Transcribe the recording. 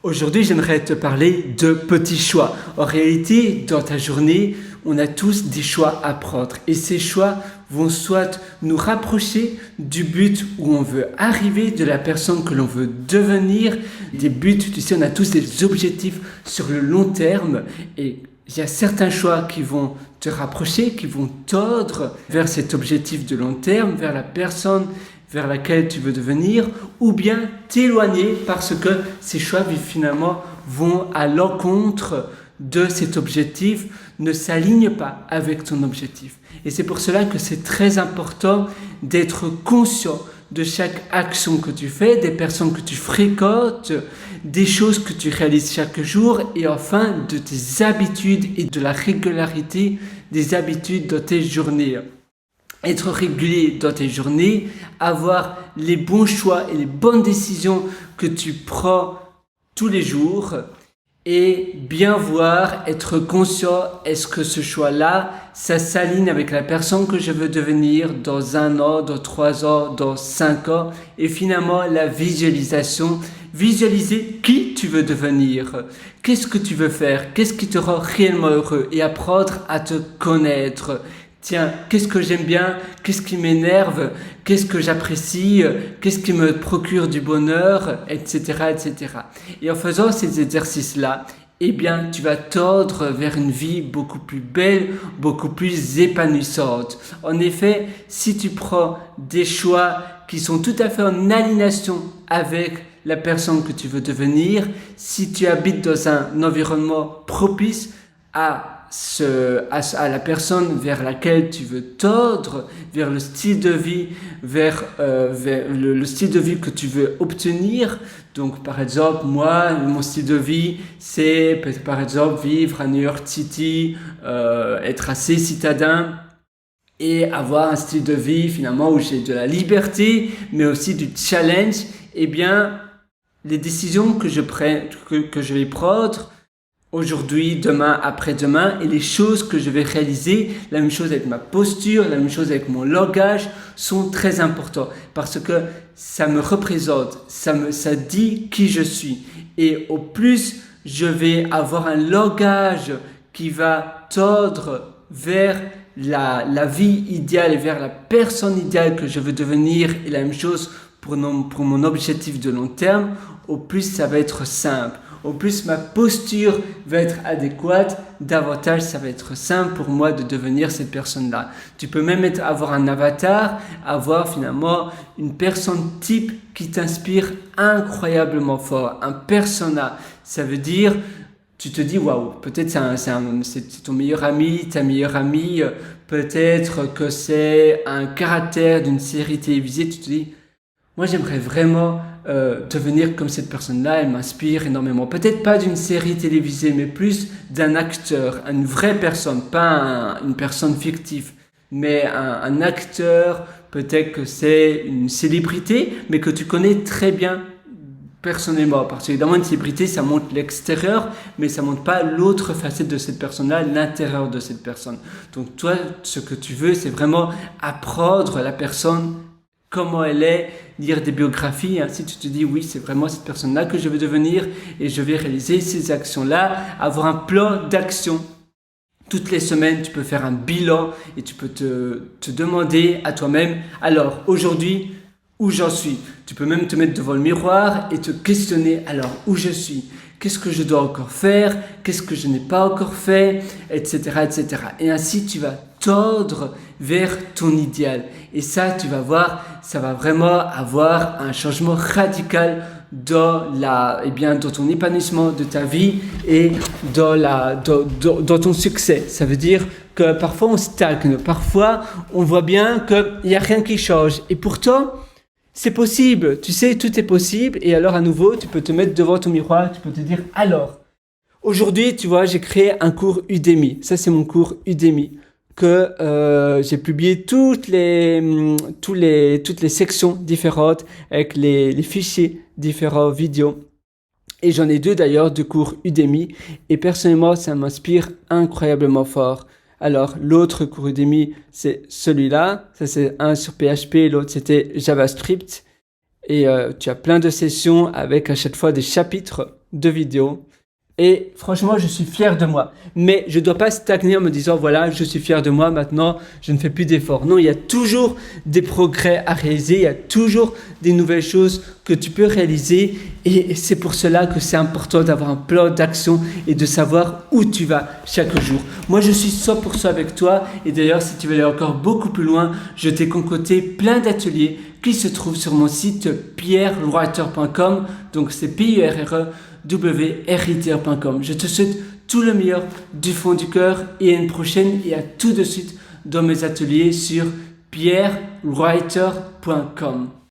Aujourd'hui, j'aimerais te parler de petits choix. En réalité, dans ta journée, on a tous des choix à prendre. Et ces choix vont soit nous rapprocher du but où on veut arriver, de la personne que l'on veut devenir. Des buts, tu sais, on a tous des objectifs sur le long terme. Et il y a certains choix qui vont te rapprocher, qui vont tordre vers cet objectif de long terme, vers la personne vers laquelle tu veux devenir, ou bien t'éloigner parce que ces choix finalement vont à l'encontre de cet objectif, ne s'alignent pas avec ton objectif. Et c'est pour cela que c'est très important d'être conscient de chaque action que tu fais, des personnes que tu fréquentes, des choses que tu réalises chaque jour et enfin de tes habitudes et de la régularité des habitudes dans tes journées. Être régulier dans tes journées, avoir les bons choix et les bonnes décisions que tu prends tous les jours et bien voir, être conscient, est-ce que ce choix-là, ça s'aligne avec la personne que je veux devenir dans 1 an, dans 3 ans, dans 5 ans et finalement la visualisation, visualiser qui tu veux devenir, qu'est-ce que tu veux faire, qu'est-ce qui te rend réellement heureux et apprendre à te connaître. Tiens, qu'est-ce que j'aime bien, qu'est-ce qui m'énerve, qu'est-ce que j'apprécie, qu'est-ce qui me procure du bonheur, etc., etc. Et en faisant ces exercices-là, eh bien, tu vas tordre vers une vie beaucoup plus belle, beaucoup plus épanouissante. En effet, si tu prends des choix qui sont tout à fait en alignation avec la personne que tu veux devenir, si tu habites dans un environnement propice à la personne vers laquelle tu veux tordre, vers le style de vie, vers le style de vie que tu veux obtenir. Donc par exemple, moi, mon style de vie, c'est par exemple vivre à New York City, être assez citadin et avoir un style de vie finalement où j'ai de la liberté, mais aussi du challenge. Eh bien, les décisions que je vais prendre aujourd'hui, demain, après-demain, et les choses que je vais réaliser, la même chose avec ma posture, la même chose avec mon langage, sont très importants parce que ça me représente, ça dit qui je suis. Et au plus je vais avoir un langage qui va tordre vers la vie idéale et vers la personne idéale que je veux devenir, et la même chose pour mon objectif de long terme, au plus ça va être simple. Au plus ma posture va être adéquate, davantage ça va être simple pour moi de devenir cette personne-là. Tu peux même avoir un avatar, avoir finalement une personne type qui t'inspire incroyablement fort, un persona. Ça veut dire, tu te dis waouh, peut-être c'est ton meilleur ami, ta meilleure amie, peut-être que c'est un caractère d'une série télévisée, tu te dis moi j'aimerais vraiment devenir comme cette personne-là, elle m'inspire énormément. Peut-être pas d'une série télévisée, mais plus d'un acteur, une vraie personne, pas une personne fictive, mais un acteur, peut-être que c'est une célébrité, mais que tu connais très bien personnellement. Parce qu'évidemment, une célébrité, ça montre l'extérieur, mais ça montre pas l'autre facette de cette personne-là, l'intérieur de cette personne. Donc toi, ce que tu veux, c'est vraiment apprendre la personne comment elle est, lire des biographies, ainsi tu te dis oui, c'est vraiment cette personne-là que je veux devenir et je vais réaliser ces actions-là, avoir un plan d'action. Toutes les semaines, tu peux faire un bilan et tu peux te demander à toi-même, alors aujourd'hui, où j'en suis. Tu peux même te mettre devant le miroir et te questionner, alors où je suis, qu'est-ce que je dois encore faire, qu'est-ce que je n'ai pas encore fait, etc., etc. Et ainsi, tu vas tordre vers ton idéal. Et ça, tu vas voir, ça va vraiment avoir un changement radical dans ton épanouissement de ta vie et dans ton succès. Ça veut dire que parfois on stagne, parfois on voit bien qu'il n'y a rien qui change. Et pourtant, c'est possible, tu sais, tout est possible. Et alors à nouveau, tu peux te mettre devant ton miroir, tu peux te dire, alors, aujourd'hui, tu vois, j'ai créé un cours Udemy. Ça, c'est mon cours Udemy que j'ai publié toutes les sections différentes avec les fichiers différents vidéos. Et j'en ai 2 d'ailleurs de cours Udemy. Et personnellement, ça m'inspire incroyablement fort. Alors, l'autre cours Udemy, c'est celui-là. Ça, c'est un sur PHP, l'autre, c'était JavaScript. Et tu as plein de sessions avec à chaque fois des chapitres de vidéos. Et franchement, je suis fier de moi. Mais je ne dois pas stagner en me disant, voilà, je suis fier de moi, maintenant, je ne fais plus d'efforts. Non, il y a toujours des progrès à réaliser, il y a toujours des nouvelles choses que tu peux réaliser. Et c'est pour cela que c'est important d'avoir un plan d'action et de savoir où tu vas chaque jour. Moi, je suis 100% avec toi. Et d'ailleurs, si tu veux aller encore beaucoup plus loin, je t'ai concocté plein d'ateliers qui se trouvent sur mon site pierrewriter.com. Donc, c'est pierre-writer.com. Je te souhaite tout le meilleur du fond du cœur et à une prochaine et à tout de suite dans mes ateliers sur pierrewriter.com.